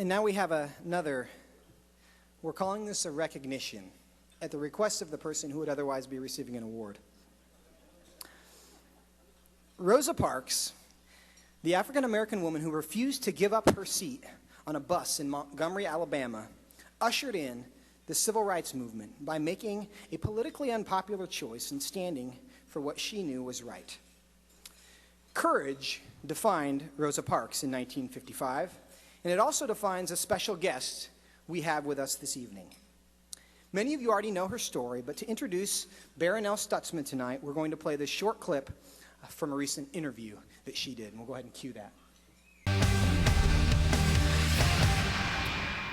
And now we have another, we're calling this a recognition at the request of the person who would otherwise be receiving an award. Rosa Parks, the African-American woman who refused to give up her seat on a bus in Montgomery, Alabama, ushered in the civil rights movement by making a politically unpopular choice and standing for what she knew was right. Courage defined Rosa Parks in 1955, and it also defines a special guest we have with us this evening. Many of you already know her story, but to introduce Barronelle Stutzman tonight, we're going to play this short clip from a recent interview that she did, and we'll go ahead and cue that.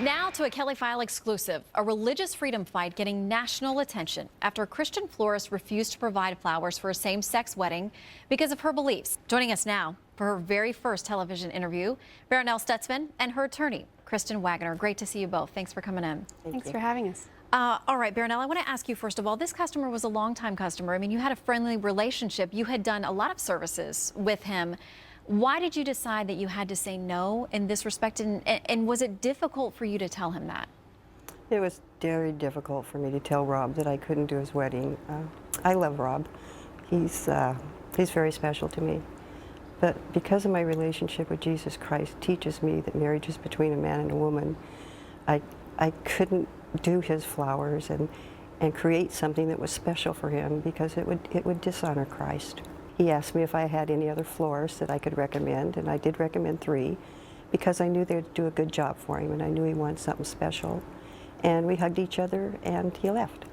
Now to a Kelly File exclusive, a religious freedom fight getting national attention after a Christian florist refused to provide flowers for a same-sex wedding because of her beliefs. Joining us now for her very first television interview, Barronelle Stutzman and her attorney, Kristen Wagner. Great to see you both. Thanks for coming in. Thanks for having us. All right, Barronelle, I want to ask you, first of all, this customer was a longtime customer. I mean, you had a friendly relationship. You had done a lot of services with him. Why did you decide that you had to say no in this respect, and was it difficult for you to tell him that? It was very difficult for me to tell Rob that I couldn't do his wedding. I love Rob. He's very special to me. But because of my relationship with Jesus Christ teaches me that marriage is between a man and a woman, I couldn't do his flowers and create something that was special for him because it would dishonor Christ. He asked me if I had any other florists that I could recommend, and I did recommend 3 because I knew they'd do a good job for him, and I knew he wanted something special. And we hugged each other, and he left.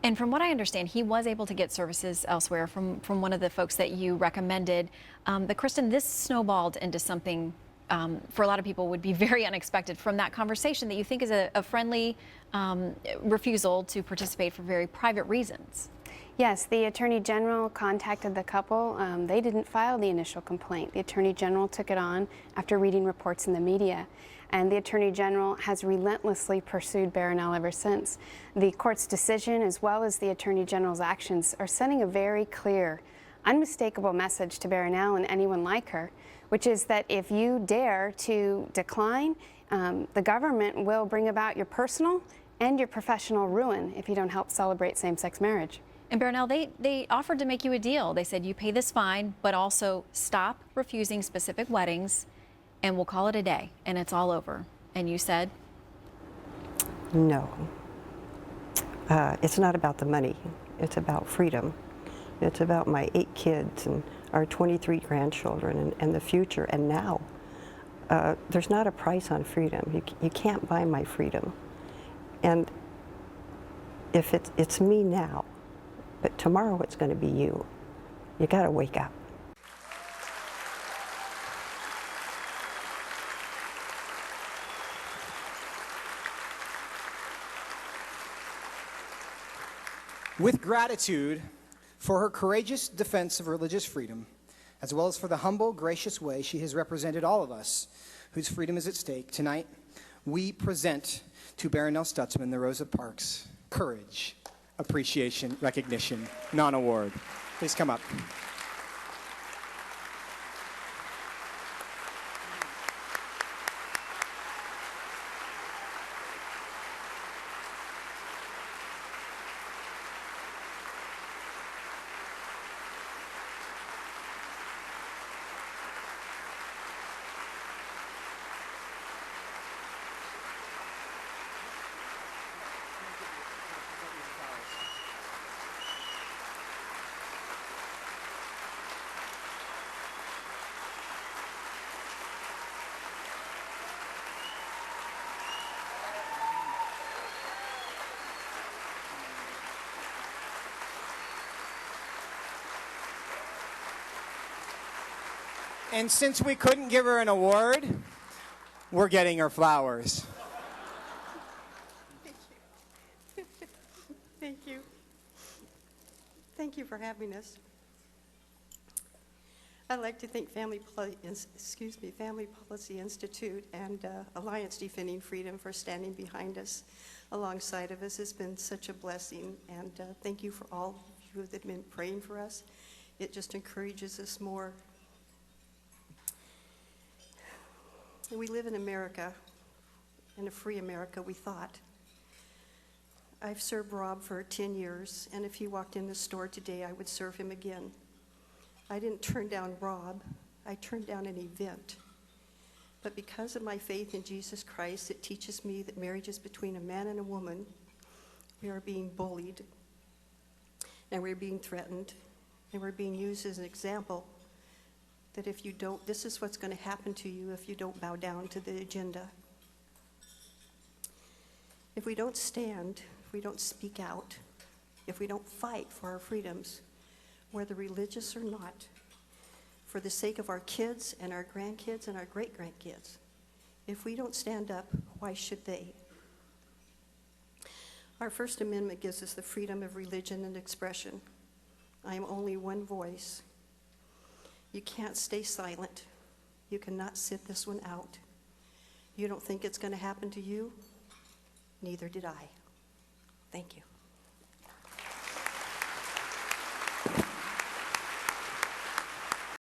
And from what I understand, he was able to get services elsewhere from one of the folks that you recommended. But Kristen, this snowballed into something for a lot of people would be very unexpected from that conversation that you think is a friendly refusal to participate for very private reasons. Yes, the Attorney General contacted the couple. They didn't file the initial complaint. The Attorney General took it on after reading reports in the media. And the Attorney General has relentlessly pursued Barronelle ever since. The court's decision, as well as the Attorney General's actions, are sending a very clear, unmistakable message to Barronelle and anyone like her, which is that if you dare to decline, the government will bring about your personal and your professional ruin if you don't help celebrate same-sex marriage. And Barronelle, they offered to make you a deal. They said you pay this fine, but also stop refusing specific weddings, and we'll call it a day, and it's all over. And you said? No. It's not about the money. It's about freedom. It's about my 8 kids and our 23 grandchildren and the future and now. There's not a price on freedom. You can't buy my freedom. And if it's me now, but tomorrow it's going to be you. You got to wake up. With gratitude for her courageous defense of religious freedom, as well as for the humble, gracious way she has represented all of us whose freedom is at stake, tonight we present to Barronelle Stutzman the Rosa Parks Courage, Appreciation, Recognition, Non-Award. Please come up. And since we couldn't give her an award, we're getting her flowers. Thank you. Thank you for having us. I'd like to thank Family Policy Institute and Alliance Defending Freedom for standing behind us, alongside of us. It's been such a blessing, and thank you for all of you that have been praying for us. It just encourages us more. We live in America and a free America, we thought. I've served Rob for 10 years, and if he walked in the store today, I would serve him again. I didn't turn down Rob, I turned down an event. But because of my faith in Jesus Christ, it teaches me that marriage is between a man and a woman. We are being bullied, and we're being threatened, and we're being used as an example that if you don't, this is what's going to happen to you if you don't bow down to the agenda. If we don't stand, if we don't speak out, if we don't fight for our freedoms, whether religious or not, for the sake of our kids and our grandkids and our great-grandkids, if we don't stand up, why should they? Our First Amendment gives us the freedom of religion and expression. I am only one voice. You can't stay silent. You cannot sit this one out. You don't think it's going to happen to you? Neither did I. Thank you.